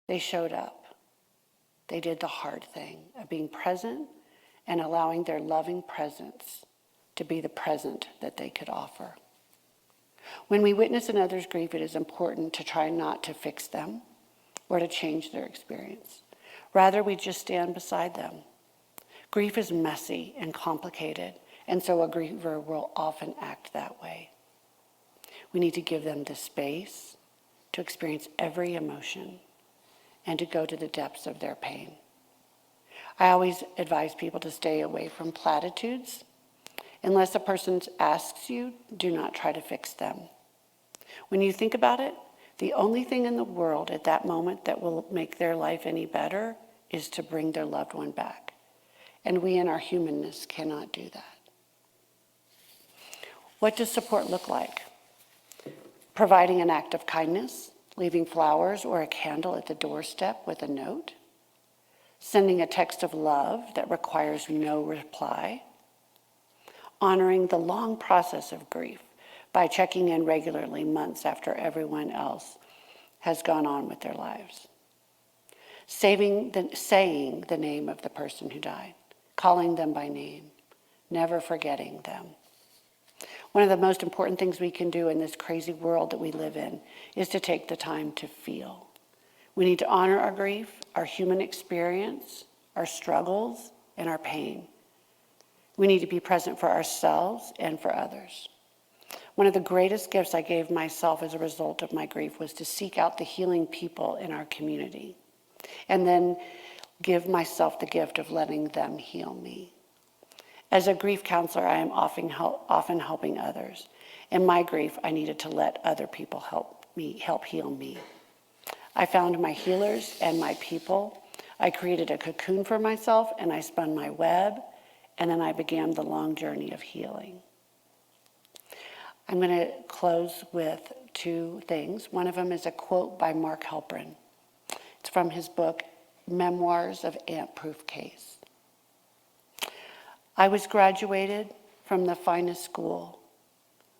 They showed up. They did the hard thing of being present and allowing their loving presence to be the present that they could offer. When we witness another's grief, it is important to try not to fix them or to change their experience. Rather, we just stand beside them. Grief is messy and complicated, and so a griever will often act that way. We need to give them the space to experience every emotion and to go to the depths of their pain. I always advise people to stay away from platitudes. Unless a person asks you, do not try to fix them. When you think about it, the only thing in the world at that moment that will make their life any better is to bring their loved one back. And we in our humanness cannot do that. What does support look like? Providing an act of kindness, leaving flowers or a candle at the doorstep with a note, sending a text of love that requires no reply, honoring the long process of grief by checking in regularly months after everyone else has gone on with their lives, saying the name of the person who died, calling them by name, never forgetting them. One of the most important things we can do in this crazy world that we live in is to take the time to feel. We need to honor our grief, our human experience, our struggles, and our pain. We need to be present for ourselves and for others. One of the greatest gifts I gave myself as a result of my grief was to seek out the healing people in our community and then give myself the gift of letting them heal me. As a grief counselor, I am often helping others. In my grief, I needed to let other people help heal me. I found my healers and my people. I created a cocoon for myself, and I spun my web, and then I began the long journey of healing. I'm going to close with two things. One of them is a quote by Mark Halperin. It's from his book, Memoirs of Ant-Proof Case. I was graduated from the finest school,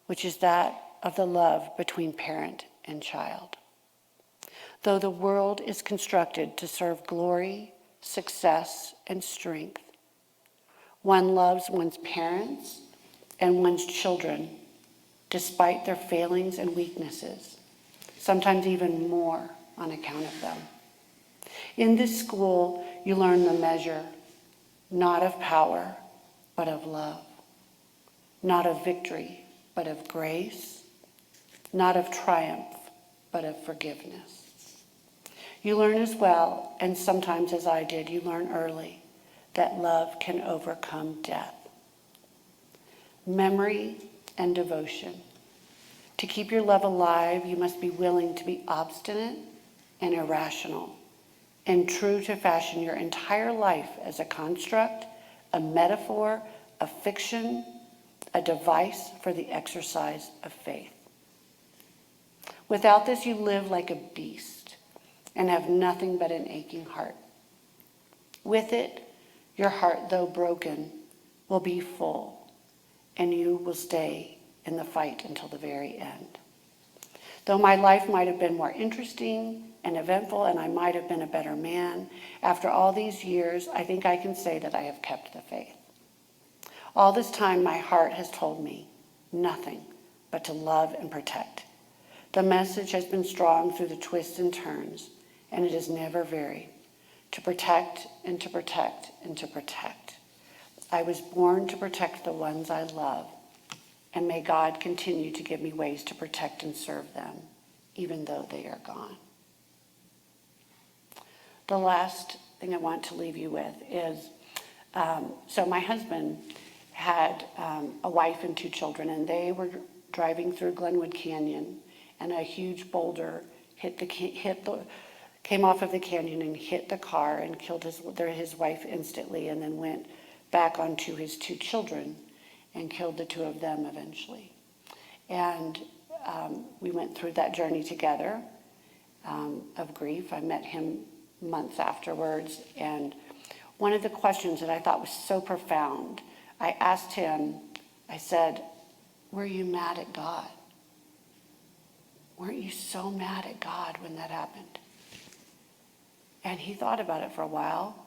which is that of the love between parent and child. Though the world is constructed to serve glory, success, and strength, one loves one's parents and one's children despite their failings and weaknesses, sometimes even more on account of them. In this school, you learn the measure, not of power, but of love, not of victory, but of grace, not of triumph, but of forgiveness. You learn as well, and sometimes as I did, you learn early, that love can overcome death. Memory and devotion. To keep your love alive, you must be willing to be obstinate and irrational, and true to fashion your entire life as a construct, a metaphor, a fiction, a device for the exercise of faith. Without this, you live like a beast and have nothing but an aching heart. With it, your heart, though broken, will be full, and you will stay in the fight until the very end. Though my life might have been more interesting and eventful, and I might have been a better man, after all these years, I think I can say that I have kept the faith. All this time, my heart has told me nothing but to love and protect. The message has been strong through the twists and turns, and it has never varied. To protect and to protect and to protect. I was born to protect the ones I love, and may God continue to give me ways to protect and serve them, even though they are gone. The last thing I want to leave you with is, so my husband had a wife and two children, and they were driving through Glenwood Canyon, and a huge boulder came off of the canyon and hit the car and killed his wife instantly, and then went back onto his two children and killed the two of them eventually. And we went through that journey together of grief. I met him months afterwards, and one of the questions that I thought was so profound, I asked him, I said, were you mad at God? Weren't you so mad at God when that happened? And he thought about it for a while,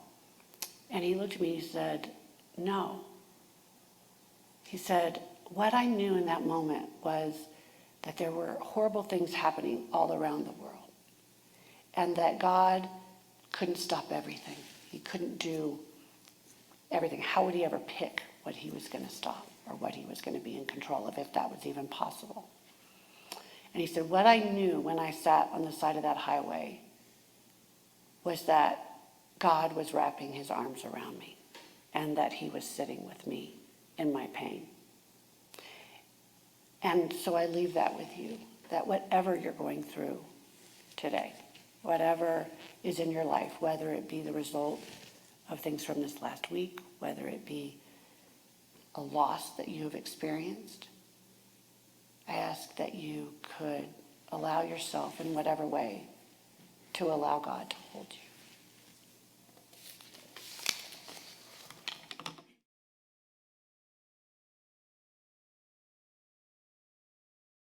and he looked at me and he said, no. He said, what I knew in that moment was that there were horrible things happening all around the world, and that God couldn't stop everything. He couldn't do everything. How would he ever pick what he was going to stop or what he was going to be in control of, if that was even possible? And he said, what I knew when I sat on the side of that highway was that God was wrapping his arms around me and that he was sitting with me in my pain. And so I leave that with you, that whatever you're going through today, whatever is in your life, whether it be the result of things from this last week, whether it be a loss that you have experienced, I ask that you could allow yourself in whatever way to allow God to hold you.